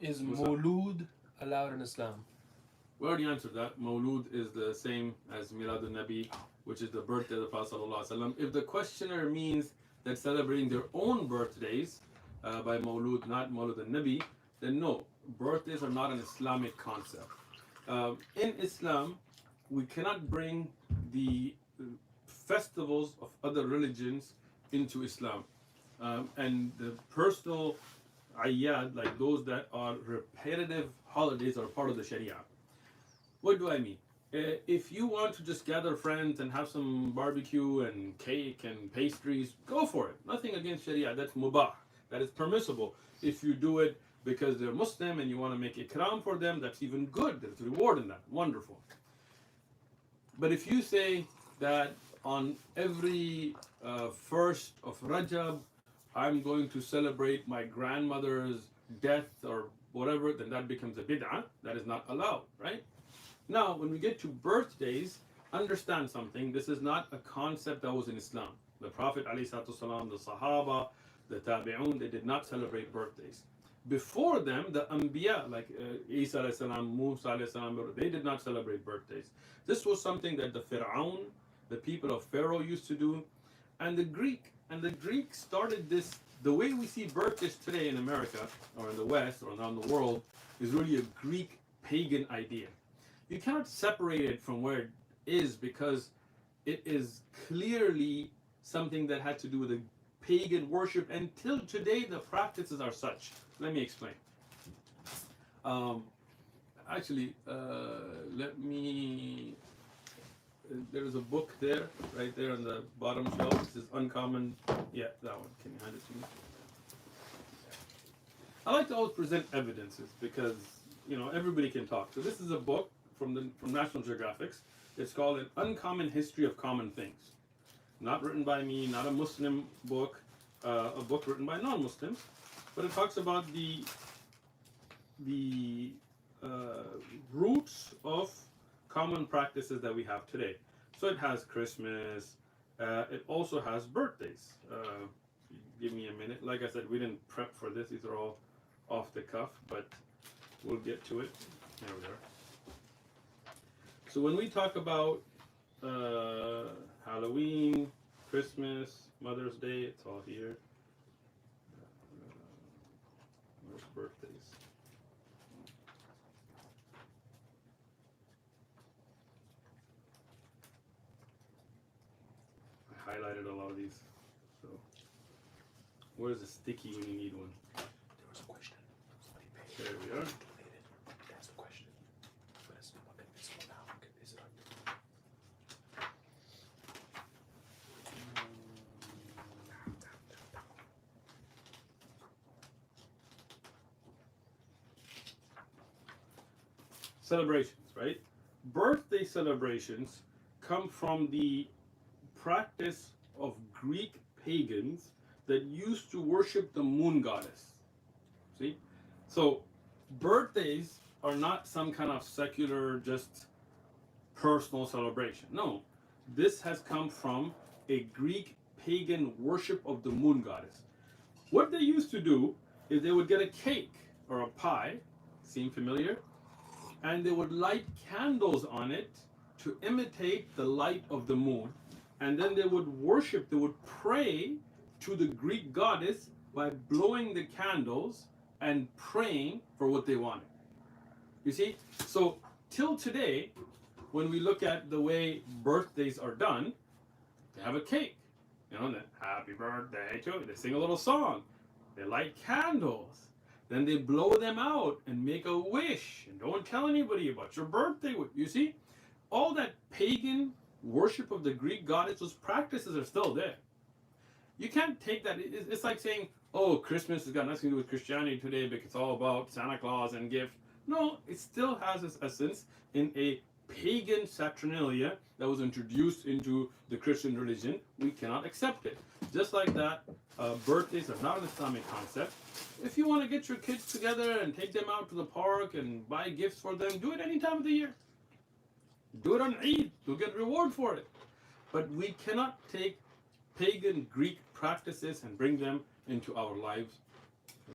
Is Mawlud allowed in Islam? We already answered that. Mawlud is the same as Milad al-Nabi, which is the birthday of the Prophet ﷺ. If the questioner means that celebrating their own birthdays by Mawlud, not Mawlud al-Nabi, then no, birthdays are not an Islamic concept. In Islam, we cannot bring the festivals of other religions into Islam. And the personal ayad, like those that are repetitive holidays, are part of the Sharia. What do I mean? If you want to just gather friends and have some barbecue and cake and pastries, go for it. Nothing against Sharia. That's mubah. That is permissible. If you do it because they're Muslim and you want to make ikram for them, that's even good. There's reward in that. Wonderful. But if you say that on every first of Rajab, I'm going to celebrate my grandmother's death or whatever, then that becomes a bid'ah. That is not allowed, right? Now, when we get to birthdays, understand something. This is not a concept that was in Islam. The Prophet ﷺ, the Sahaba, the Tabi'un, they did not celebrate birthdays. Before them, the Anbiya, like Isa alayhi Musa alayhi they did not celebrate birthdays. This was something that the Fir'aun, the people of Pharaoh used to do, and the Greeks started this. The way we see birthdays today in America, or in the West, or around the world, is really a Greek pagan idea. You cannot separate it from where it is because it is clearly something that had to do with the pagan worship. Until today, the practices are such. Let me explain. Actually, let me. There's a book there, right there on the bottom shelf. This is Uncommon. Yeah, that one. Can you hand it to me? I like to always present evidences because everybody can talk. So this is a book from National Geographic. It's called An Uncommon History of Common Things. Not written by me, not a Muslim book, a book written by non-Muslims, but it talks about the roots of common practices that we have today. So it has Christmas. It also has birthdays. Give me a minute. Like I said, we didn't prep for this. These are all off the cuff, but we'll get to it. There we are. So when we talk about Halloween, Christmas, Mother's Day, it's all here. Where's birthdays? I highlighted a lot of these. So where's the sticky when you need one? There was a question. Somebody paid. There we are. That's the question. But it's not invisible now. Is it on? Celebrations, right? Birthday celebrations come from the practice of Greek pagans that used to worship the moon goddess. See? So, birthdays are not some kind of secular, just personal celebration. No. This has come from a Greek pagan worship of the moon goddess. What they used to do is they would get a cake or a pie, seem familiar? And they would light candles on it to imitate the light of the moon. And then they would worship, they would pray to the Greek goddess by blowing the candles and praying for what they wanted. You see? So, till today, when we look at the way birthdays are done, they have a cake. And happy birthday to you. They sing a little song. They light candles. Then they blow them out and make a wish. And don't tell anybody about your birthday. You see? All that pagan worship of the Greek goddess, those practices are still there. You can't take that. It's like saying, oh, Christmas has got nothing to do with Christianity today because it's all about Santa Claus and gifts. No, it still has its essence in a pagan saturnalia that was introduced into the Christian religion. We cannot accept it. Just like that, birthdays are not an Islamic concept. If you want to get your kids together and take them out to the park and buy gifts for them, do it any time of the year. Do it on Eid. You'll get reward for it. But we cannot take pagan Greek practices and bring them into our lives